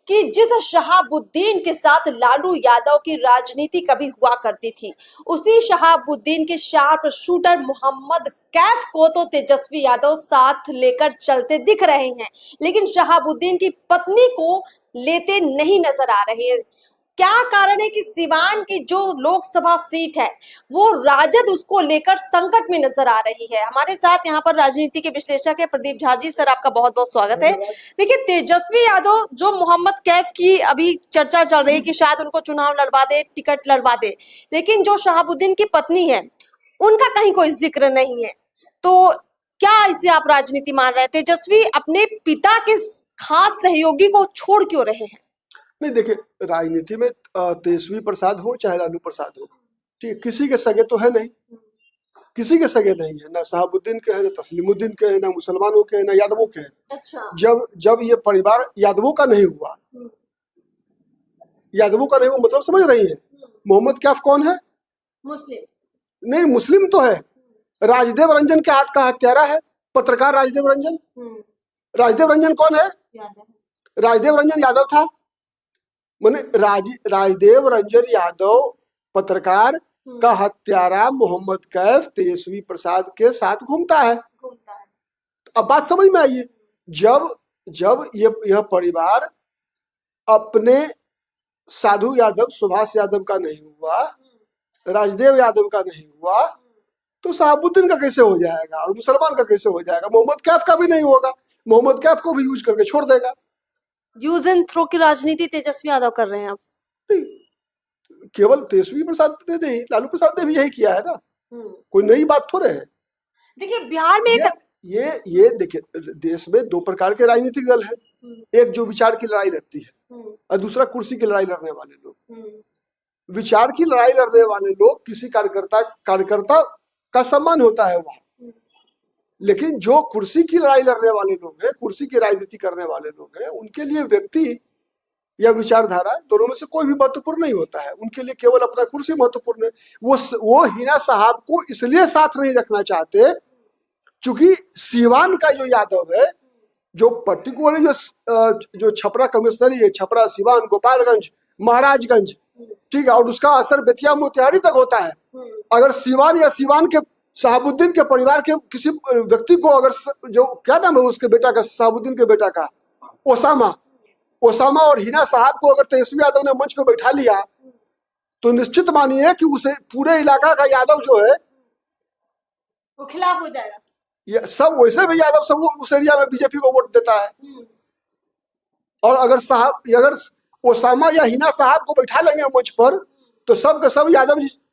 कि जिस शहाबुद्दीन के साथ लालू यादव की राजनीति कभी हुआ करती थी, उसी शहाबुद्दीन के शार्प शूटर मोहम्मद कैफ को तो तेजस्वी यादव साथ लेकर चलते दिख रहे हैं, लेकिन शहाबुद्दीन की पत्नी को लेते नहीं नजर आ रहे हैं। क्या कारण है कि सिवान की जो लोकसभा सीट है वो राजद उसको लेकर संकट में नजर आ रही है। हमारे साथ यहाँ पर राजनीति के विश्लेषक है प्रदीप झा जी। सर, आपका बहुत बहुत स्वागत है। देखिए, तेजस्वी यादव जो मोहम्मद कैफ की अभी चर्चा चल रही है कि शायद उनको चुनाव लड़वा दे, टिकट लड़वा दे, लेकिन जो शहाबुद्दीन की पत्नी है उनका कहीं कोई जिक्र नहीं है। तो क्या इसे आप राजनीति मान रहे हैं? तेजस्वी अपने पिता के खास सहयोगी को छोड़ क्यों रहे हैं? नहीं, देखिए, राजनीति में तेजस्वी प्रसाद हो चाहे लालू प्रसाद हो, ठीक, किसी के सगे तो है नहीं, किसी के सगे नहीं है। ना शहाबुद्दीन के है, ना तस्लीमुद्दीन के है, ना मुसलमानों के है, ना यादवों के है। अच्छा। जब ये परिवार यादवों का नहीं हुआ, यादवों का नहीं हुआ, मतलब समझ रही है। मोहम्मद कैफ कौन है? मुस्लिम। नहीं, मुस्लिम तो है। राजदेव रंजन के हाथ का हत्यारा है पत्रकार राजदेव रंजन। राजदेव रंजन कौन है? राजदेव रंजन यादव था। माने राजदेव रंजन यादव पत्रकार का हत्यारा मोहम्मद कैफ तेजस्वी प्रसाद के साथ घूमता है। अब बात समझ में आई है। जब यह परिवार अपने साधु यादव सुभाष यादव का नहीं हुआ, राजदेव यादव का नहीं हुआ, तो शहाबुद्दीन का कैसे हो जाएगा और मुसलमान का कैसे हो जाएगा? मोहम्मद कैफ का भी नहीं होगा। मोहम्मद कैफ को भी यूज करके छोड़ देगा। यूज एंड थ्रो की राजनीति तेजस्वी यादव कर रहे हैं। अब नहीं, केवल तेजस्वी प्रसाद ने नहीं, लालू प्रसाद ने भी यही किया है ना। कोई नई बात थोड़े है। देखिए, बिहार में ये देखिए, देश में दो प्रकार के राजनीतिक दल है। एक जो विचार की लड़ाई लड़ती है और दूसरा कुर्सी की लड़ाई लड़ने वाले लोग। विचार की लड़ाई लड़ने वाले लोग, किसी कार्यकर्ता का सम्मान होता है वहां, लेकिन जो कुर्सी की लड़ाई लड़ने वाले लोग हैं, कुर्सी की राजनीति करने वाले लोग हैं, उनके लिए व्यक्ति या विचारधारा दोनों में से कोई भी महत्वपूर्ण नहीं होता है। उनके लिए केवल अपना कुर्सी महत्वपूर्ण है। वो हिना साहब को इसलिए साथ नहीं रखना चाहते क्योंकि सीवान का जो यादव है, जो पर्टिकुलरली जो छपरा कमिश्नरी है, छपरा, सीवान, गोपालगंज, महाराजगंज, ठीक है, और उसका असर बेतिया मोतिहारी तक होता है। अगर सीवान या सीवान के शहाबुद्दीन के परिवार के किसी व्यक्ति को, अगर जो क्या नाम है उसके बेटा का, शहाबुद्दीन के बेटा का, ओसामा और हिना साहब को अगर तेजस्वी यादव ने मंच पे बैठा लिया, तो निश्चित मानिए कि उसे पूरे इलाका का यादव जो है वो खिलाफ हो जाएगा। ये सब वैसे भी यादव सब उस एरिया में बीजेपी को वोट देता है। और अगर ओसामा या हिना साहब को बैठा लेंगे मंच पर, तो सब के सब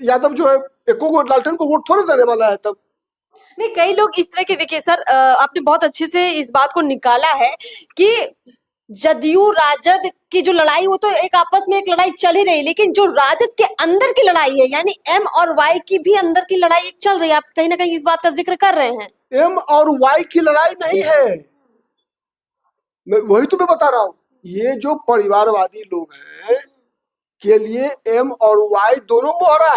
यादव जो है एको लालटेन को वोट थोड़े देने वाला है। तब नहीं, कई लोग इस तरह के, देखिए सर, आपने बहुत अच्छे से इस बात को निकाला है कि जदयू राजद की जो लड़ाई, वो तो एक आपस में एक लड़ाई चल ही रही, लेकिन जो राजद के अंदर की लड़ाई है, यानी एम और वाई की भी अंदर की लड़ाई एक चल रही है। आप कहीं ना कहीं इस बात का जिक्र कर रहे हैं। एम और वाई की लड़ाई नहीं है, मैं वही तुम्हें बता रहा हूं। ये जो परिवारवादी लोग हैं के लिए एम और वाई दोनों मोहरा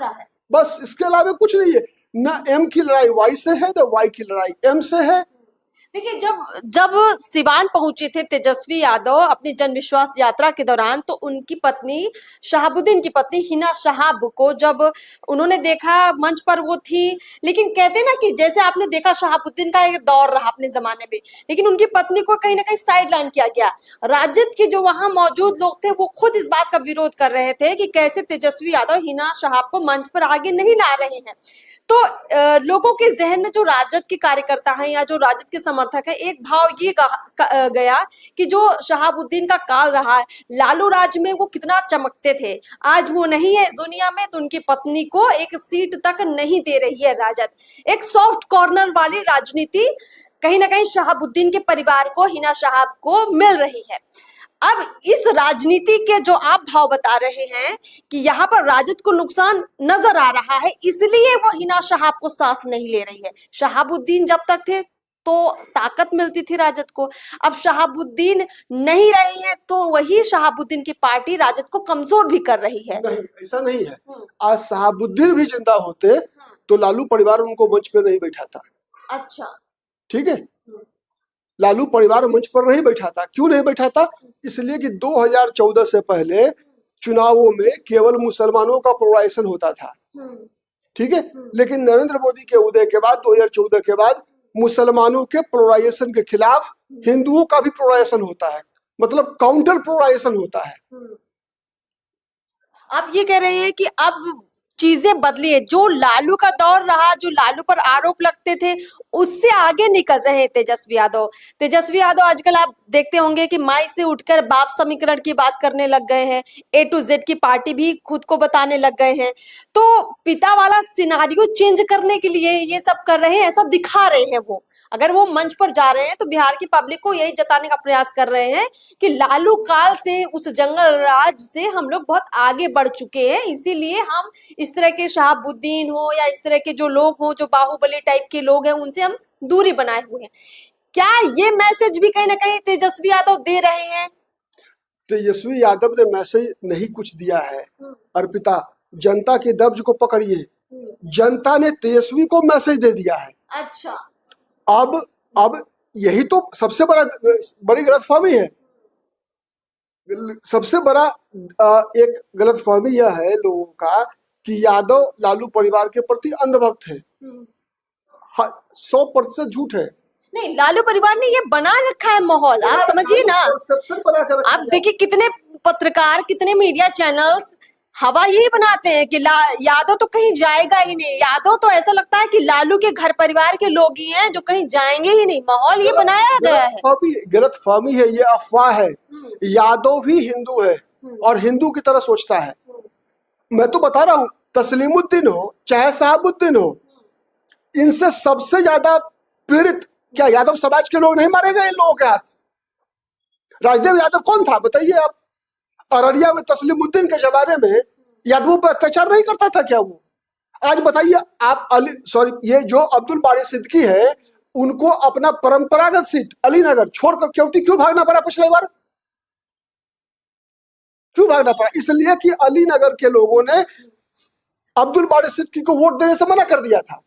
है। बस, इसके अलावा कुछ नहीं है। ना एम की लड़ाई वाई से है, ना वाई की लड़ाई एम से है। देखिए, जब सिवान पहुंचे थे तेजस्वी यादव अपनी जन विश्वास यात्रा के दौरान, तो उनकी पत्नी, शहाबुद्दीन की पत्नी हिना साहब को जब उन्होंने देखा, मंच पर वो थी, लेकिन कहते ना कि जैसे आपने देखा शहाबुद्दीन का एक दौर रहा अपने जमाने में, लेकिन उनकी पत्नी को कहीं ना कहीं साइड लाइन किया गया। राजद के जो वहां मौजूद लोग थे वो खुद इस बात का विरोध कर रहे थे कि कैसे तेजस्वी यादव हिना साहब को मंच पर आगे नहीं ला रहे हैं। तो लोगों के जहन में जो राजद के कार्यकर्ता हैं या जो राजद के समर्थक है, एक भाव ये गया कि जो शहाबुद्दीन का काल रहा है, लालू राज में वो कितना चमकते थे, आज वो नहीं है इस दुनिया में, तो उनकी पत्नी को एक सीट तक नहीं दे रही है राजद। एक सॉफ्ट कॉर्नर वाली राजनीति कहीं ना कहीं शहाबुद्दीन के परिवार को, हिना साहब को मिल रही है। अब इस राजनीति के जो आप भाव बता रहे हैं कि यहाँ पर राजद को नुकसान नजर आ रहा है, इसलिए वो हिना साहब को साथ नहीं ले रही है। शहाबुद्दीन जब तक थे तो ताकत मिलती थी राजद को, अब शहाबुद्दीन नहीं रही है तो वही शहाबुद्दीन की पार्टी राजद को कमजोर भी कर रही है। नहीं, ऐसा नहीं है। आज शहाबुद्दीन भी जिंदा होते तो लालू परिवार उनको मंच पे नहीं बैठाता। अच्छा, ठीक है। लालू परिवार मंच पर नहीं बैठा था। क्यों नहीं बैठा था? इसलिए कि 2014 से पहले चुनावों में केवल मुसलमानों का पोलराइजेशन होता था, ठीक है। लेकिन नरेंद्र मोदी के उदय के बाद 2014 के बाद मुसलमानों के पोलराइजेशन के खिलाफ हिंदुओं का भी पोलराइजेशन होता है, मतलब काउंटर पोलराइजेशन होता है। आप ये कह रहे हैं कि अब चीजें बदली है, जो लालू का दौर रहा, जो लालू पर आरोप लगते थे, उससे आगे निकल रहे हैं तेजस्वी यादव। तेजस्वी यादव आजकल आप देखते होंगे कि माई से उठकर बाप समीकरण की बात करने लग गए हैं, ए टू जेड की पार्टी भी खुद को बताने लग गए हैं। तो पिता वाला सिनारियो चेंज करने के लिए ये सब कर रहे हैं, ऐसा दिखा रहे हैं वो। अगर वो मंच पर जा रहे हैं तो बिहार की पब्लिक को यही जताने का प्रयास कर रहे हैं कि लालू काल से, उस जंगल राज से हम लोग बहुत आगे बढ़ चुके हैं, इसीलिए हम इस तरह के शहाबुद्दीन हो या इस तरह के जो लोग हो, जो बाहुबली टाइप के लोग हैं, उनसे हम दूरी बनाए हुए हैं। क्या ये मैसेज भी कहीं ना कहीं तेजस्वी यादव दे रहे हैं? तेजस्वी यादव ने मैसेज नहीं कुछ दिया है अर्पिता, जनता के दब्ज को पकड़िए। जनता ने तेजस्वी को मैसेज दे दिया है। अच्छा, अब यही तो सबसे बड़ी गलतफहमी है। सबसे बड़ा एक गलतफहमी यह है लोगों का कि यादव लालू परिवार के प्रति अंधभक्त है। 100% झूठ है। नहीं, लालू परिवार ने ये बना रखा है माहौल, आप समझिए ना। आप देखिए कितने पत्रकार, कितने मीडिया चैनल्स हवा यही बनाते हैं कि यादव तो कहीं जाएगा ही नहीं। यादव तो ऐसा लगता है कि लालू के घर परिवार के लोग ही हैं जो कहीं जाएंगे ही नहीं। माहौल ये बनाया गया है। गलतफहमी है, ये अफवाह है। यादव भी हिंदू है और हिंदू की तरह सोचता है। मैं तो बता रहा हूँ, तस्लीमुद्दीन हो चाहे शहाबुद्दीन हो, इनसे सबसे ज्यादा पीड़ित क्या यादव समाज के लोग नहीं मारे गए इन लोगों के हाथ? राजदेव यादव कौन था बताइए आप? अररिया में तस्लीमुद्दीन के जमाने में यादवों पर अत्याचार नहीं करता था क्या वो? आज बताइए आप, ये जो अब्दुल बारी सिद्दीकी है, उनको अपना परंपरागत सीट अलीनगर छोड़कर केवटी क्यों भागना पड़ा पिछले बार? क्यों भागना पड़ा? इसलिए कि अलीनगर के लोगों ने अब्दुल बारी सिद्दीकी को वोट देने से मना कर दिया था।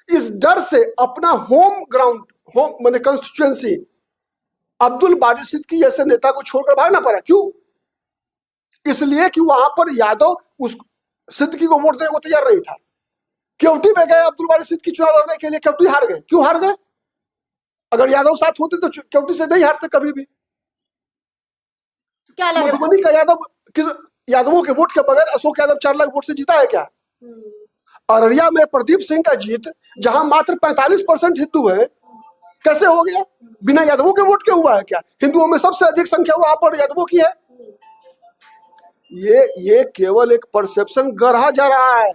इस डर से अपना होम ग्राउंड, माने कंस्टिट्यूएंसी, अब्दुल बारी सिद्दीकी जैसे नेता को छोड़कर भागना पड़ा। क्यों? इसलिए कि वहां पर यादव उस सिद्दीकी को वोट देने को तैयार नहीं था। केवटी में गए अब्दुल बारी सिद्दीकी चुनाव लड़ने के लिए, केवटी हार गए। क्यों हार गए? अगर यादव साथ होते तो केवटी से नहीं हारते कभी भी। क्या लग रहा है? मधुबनी का यादवों के वोट के बगैर अशोक यादव 4 लाख वोट से जीता है क्या? अररिया में प्रदीप सिंह का जीत, जहां मात्र 45% हिंदू है, कैसे हो गया? बिना यादवों के वोट के हुआ है क्या? हिंदुओं में सबसे अधिक संख्या वहां पर यादवों की है। ये केवल एक परसेप्शन गढ़ा जा रहा है।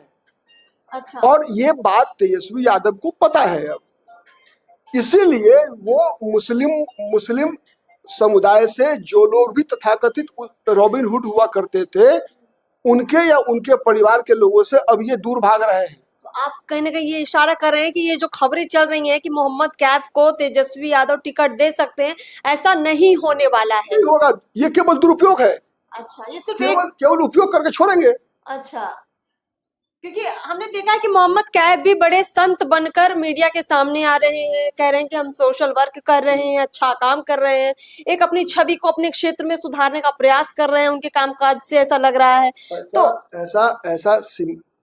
अच्छा। और ये बात तेजस्वी यादव को पता है। अब इसीलिए वो मुस्लिम समुदाय से जो लोग भी तथाकथित रॉबिन हुड हुआ करते थे, उनके या उनके परिवार के लोगों से अब ये दूर भाग रहे हैं। तो आप कहीं ना कहीं ये इशारा कर रहे हैं कि ये जो खबरें चल रही हैं कि मोहम्मद कैफ को तेजस्वी यादव टिकट दे सकते हैं, ऐसा नहीं होने वाला है। नहीं होगा, ये केवल दुरुपयोग है। अच्छा, ये सिर्फ केवल उपयोग करके छोड़ेंगे। अच्छा, क्योंकि हमने देखा है कि मोहम्मद कैफ भी बड़े संत बनकर मीडिया के सामने आ रहे हैं, कह रहे हैं कि हम सोशल वर्क कर रहे हैं, अच्छा काम कर रहे हैं, एक अपनी छवि को अपने क्षेत्र में सुधारने का प्रयास कर रहे हैं। उनके कामकाज से ऐसा लग रहा है। ऐसा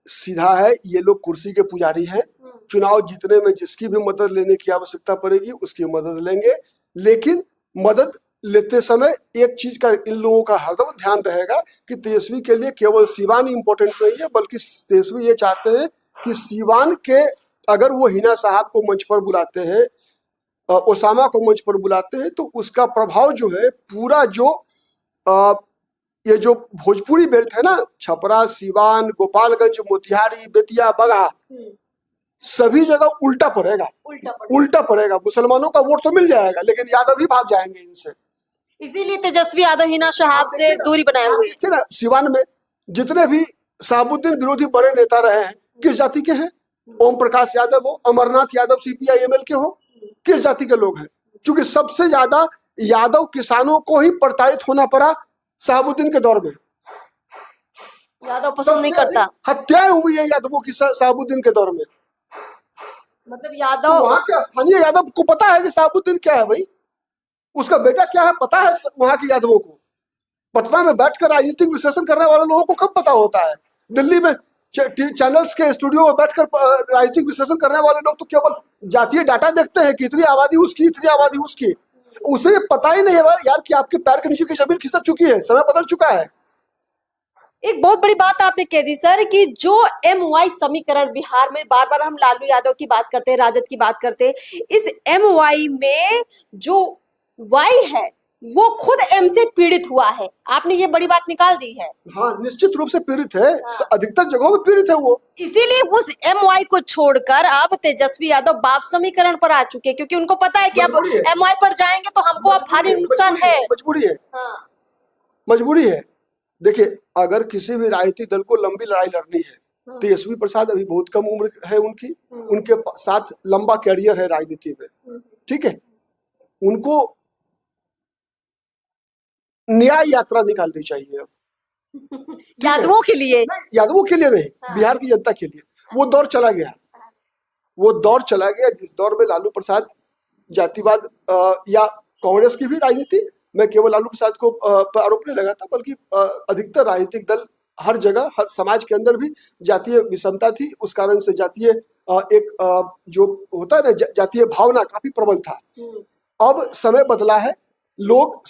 सीधा है। ये लोग कुर्सी के पुजारी हैं। चुनाव जीतने में जिसकी भी मदद लेने की आवश्यकता पड़ेगी उसकी मदद लेंगे, लेकिन मदद लेते समय एक चीज का इन लोगों का हरदम ध्यान रहेगा कि तेजस्वी के लिए केवल सीवान इंपॉर्टेंट नहीं है, बल्कि तेजस्वी ये चाहते हैं कि सीवान के, अगर वो हिना साहब को मंच पर बुलाते हैं, ओसामा को मंच पर बुलाते हैं, तो उसका प्रभाव जो है पूरा ये जो भोजपुरी बेल्ट है ना, छपरा, सीवान, गोपालगंज, मोतिहारी, बेतिया, बगहा, सभी जगह उल्टा पड़ेगा। मुसलमानों का वोट तो मिल जाएगा, लेकिन यादव भी भाग जाएंगे इनसे। इसीलिए तेजस्वी यादव हिना साहब से दूरी बनाए हुए हैं। ना, सिवान में जितने भी शहाबुद्दीन विरोधी बड़े नेता रहे हैं, किस जाति के हैं? ओम प्रकाश यादव हो, अमरनाथ यादव CPI-ML के हो, किस जाति के लोग हैं? क्योंकि सबसे ज्यादा यादव किसानों को ही प्रताड़ित होना पड़ा शहाबुद्दीन के दौर में। यादव पसंद नहीं करता। हत्याएं हुई है यादवों की शहाबुद्दीन के दौर में। मतलब तो यादव वहां के स्थानीय यादव को पता है कि शहाबुद्दीन क्या है भाई, उसका बेटा क्या है पता है वहां के यादवों को। पटना में बैठकर राजनीतिक विश्लेषण करने वाले लोगों को कब पता होता है? दिल्ली में चैनल्स के स्टूडियो में बैठकर राजनीतिक विश्लेषण करने वाले लोग तो केवल जातीय डाटा देखते हैं कि इतनी आबादी उसकी, इतनी आबादी उसकी। उसे ये पता ही नहीं है यार कि आपके पैर के नीचे की जमीन खिसक चुकी है, समय बदल चुका है। एक बहुत बड़ी बात आपने कह दी सर कि जो MY समीकरण बिहार में, बार बार हम लालू यादव की बात करते हैं, राजद की बात करते हैं, इस MY में जो Y है वो खुद M से पीड़ित हुआ है। आपने ये बड़ी बात निकाल दी है। हाँ, निश्चित रूप से पीड़ित है, अधिकतर जगहों में पीड़ित है वो। इसीलिए उस MY को छोड़कर अब तेजस्वी यादव बाप समीकरण पर आ चुके हैं, क्योंकि उनको पता है कि अब मजबूरी है। MY पर जाएंगे तो हमको अब भारी नुकसान है। मजबूरी है, हाँ। मजबूरी है। देखिए, अगर किसी भी राजनीतिक दल को लंबी लड़ाई लड़नी है, तेजस्वी प्रसाद अभी बहुत कम उम्र है उनकी, उनके साथ लंबा कैरियर है राजनीति में, ठीक है, उनको न्याय यात्रा निकालनी चाहिए। यादवों के लिए नहीं, यादवों के लिए नहीं, बिहार की जनता के लिए। वो दौर चला गया, वो दौर चला गया जिस दौर में लालू प्रसाद जातिवाद या कांग्रेस की भी राजनीति, मैं केवल लालू प्रसाद को आरोप नहीं लगाता, बल्कि अधिकतर राजनीतिक दल हर जगह, हर समाज के अंदर भी जातीय विषमता थी। उस कारण से जातीय एक जो होता है ना, जातीय भावना काफी प्रबल था। अब समय बदला है, लोग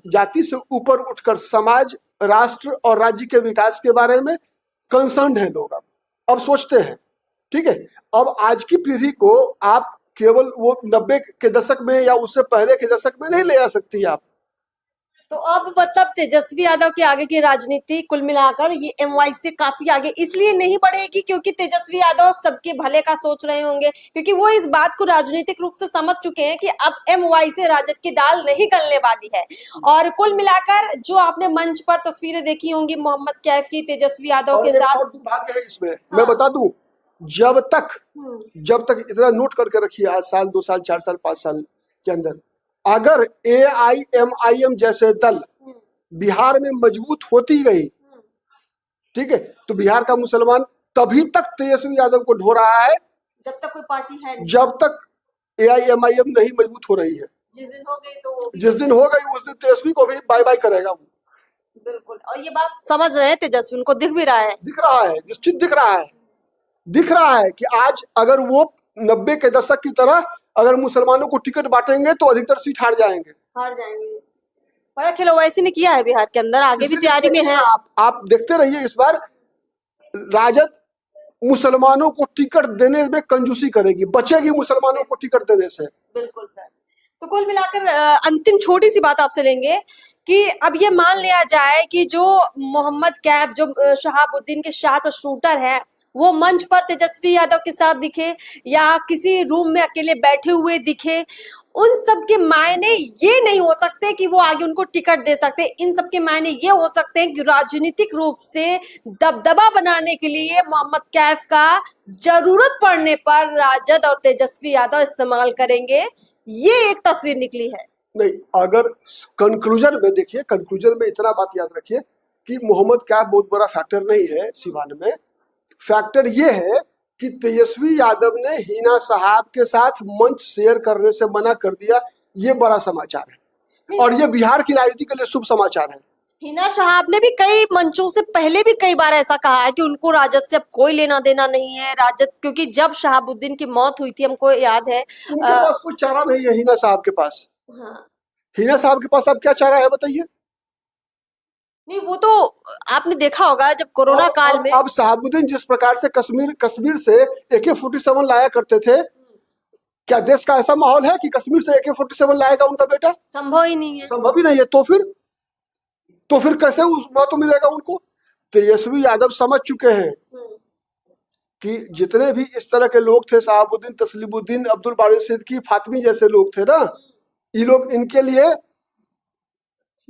जाति से ऊपर उठकर समाज, राष्ट्र और राज्य के विकास के बारे में कंसर्न्ड है लोग। अब सोचते हैं, ठीक है। अब आज की पीढ़ी को आप केवल वो 90 के दशक में या उससे पहले के दशक में नहीं ले आ सकती आप। तो अब मतलब तेजस्वी यादव की आगे की राजनीति कुल मिलाकर ये MY से काफी आगे इसलिए नहीं बढ़ेगी क्योंकि तेजस्वी यादव सबके भले का सोच रहे होंगे, क्योंकि वो इस बात को राजनीतिक रूप से समझ चुके हैं कि अब MY से राजद की दाल नहीं गलने वाली है। और कुल मिलाकर जो आपने मंच पर तस्वीरें देखी होंगी मोहम्मद कैफ की तेजस्वी यादव के साथ, दुर्भाग्य है इसमें, मैं बता दूं, जब तक इतना नोट करके रखिए, आज साल 2 साल 4 साल 5 साल के अंदर अगर AIMIM जैसे दल बिहार में मजबूत होती गई, ठीक है, तो बिहार का मुसलमान तभी तक तेजस्वी यादव को ढो रहा है जब तक कोई पार्टी है नहीं। जब तक AIMIM नहीं मजबूत हो रही है। जिस दिन हो गई तो जिस दिन हो गई उस दिन तेजस्वी को भी बाय बाय करेगा वो। बिल्कुल, और ये बात समझ रहे हैं तेजस्वी, उनको दिख भी रहा है, निश्चित दिख रहा है कि आज अगर वो 90 के दशक की तरह अगर मुसलमानों को टिकट बांटेंगे तो अधिकतर सीट हार जाएंगे। बड़ा खेल वैसे ने किया है बिहार के अंदर, आगे भी तैयारी में है। आप देखते रहिए, इस बार राजद मुसलमानों को टिकट देने में कंजूसी करेगी, बचेगी मुसलमानों को टिकट देने से। बिल्कुल सर। तो कुल मिलाकर अंतिम छोटी सी बात आपसे लेंगे कि अब ये मान लिया जाए कि जो मोहम्मद कैफ, जो शहाबुद्दीन के शार्प शूटर है, वो मंच पर तेजस्वी यादव के साथ दिखे या किसी रूम में अकेले बैठे हुए दिखे, उन सब के मायने ये नहीं हो सकते कि वो आगे उनको टिकट दे सकते। इन सब के मायने ये हो सकते हैं कि राजनीतिक रूप से दबदबा बनाने के लिए मोहम्मद कैफ का जरूरत पड़ने पर राजद और तेजस्वी यादव इस्तेमाल करेंगे, ये एक तस्वीर निकली है। नहीं, अगर कंक्लूजन में देखिए, कंक्लूजन में इतना बात याद रखिए कि मोहम्मद कैफ बहुत बड़ा फैक्टर नहीं है सिवान में। फैक्टर ये है कि तेजस्वी यादव ने हिना साहब के साथ मंच शेयर करने से मना कर दिया, ये बड़ा समाचार है और ये बिहार की राजनीति के लिए शुभ समाचार है। हिना साहब ने भी कई मंचों से पहले भी कई बार ऐसा कहा है कि उनको राजद से अब कोई लेना देना नहीं है। राजद, क्योंकि जब शहाबुद्दीन की मौत हुई थी, हमको याद है, उनके पास कोई चारा नहीं है हिना साहब के पास। हाँ। हिना साहब के पास अब क्या चारा है बताइए? नहीं, वो तो आपने देखा होगा जब कोरोना काल में। अब शहाबुद्दीन जिस प्रकार से कश्मीर से AK-47 लाया करते थे, क्या देश का ऐसा माहौल है कि कश्मीर से AK-47 लाएगा उनका बेटा? संभव ही नहीं है, संभव ही नहीं है। तो फिर कैसे उस बात मिलेगा उनको? तेजस्वी यादव समझ चुके हैं कि जितने भी इस तरह के लोग थे, शहाबुद्दीन, तस्लीमुद्दीन, अब्दुल बारी सिद्दीकी, फातमी जैसे लोग थे ना, ये लोग इनके लिए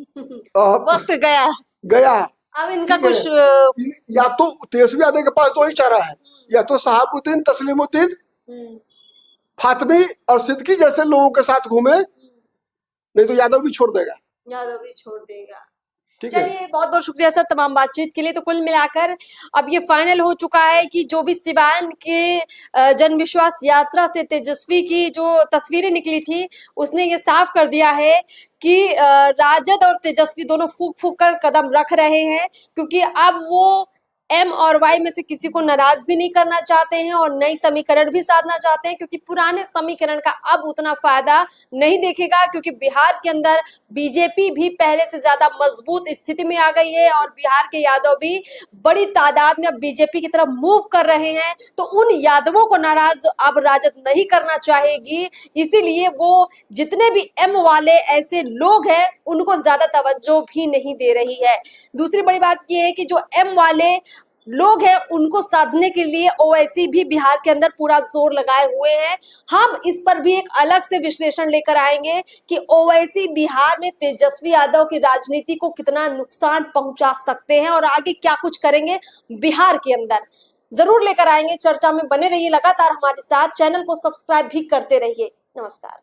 वक्त गया। अब इनका कुछ या तो तेजस्वी यादव के पास दो ही चारा है, या तो शहाबुद्दीन, तस्लीमुद्दीन, फातमी और सिद्दीकी जैसे लोगों के साथ घूमे, नहीं तो यादव भी छोड़ देगा। ठीक है। चलिए, बहुत बहुत शुक्रिया सर तमाम बातचीत के लिए। तो कुल मिलाकर अब ये फाइनल हो चुका है कि जो भी सिवान के जन विश्वास यात्रा से तेजस्वी की जो तस्वीरें निकली थी, उसने ये साफ कर दिया है कि राजद और तेजस्वी दोनों फूक फूक कर कदम रख रहे हैं, क्योंकि अब वो एम और वाई में से किसी को नाराज भी नहीं करना चाहते हैं और नई समीकरण भी साधना चाहते हैं, क्योंकि पुराने समीकरण का अब उतना फायदा नहीं देखेगा, क्योंकि बिहार के अंदर बीजेपी भी पहले से ज्यादा मजबूत स्थिति में आ गई है और बिहार के यादव भी बड़ी तादाद में अब बीजेपी की तरफ मूव कर रहे हैं। तो उन यादवों को नाराज अब राजद नहीं करना चाहेगी, इसीलिए वो जितने भी एम वाले ऐसे लोग हैं उनको ज्यादा तवज्जो भी नहीं दे रही है। दूसरी बड़ी बात यह है कि जो एम वाले लोग हैं उनको साधने के लिए ओवैसी भी बिहार के अंदर पूरा जोर लगाए हुए हैं। हम इस पर भी एक अलग से विश्लेषण लेकर आएंगे कि ओवैसी बिहार में तेजस्वी यादव की राजनीति को कितना नुकसान पहुंचा सकते हैं और आगे क्या कुछ करेंगे बिहार के अंदर, जरूर लेकर आएंगे। चर्चा में बने रहिए लगातार हमारे साथ, चैनल को सब्सक्राइब भी करते रहिए। नमस्कार।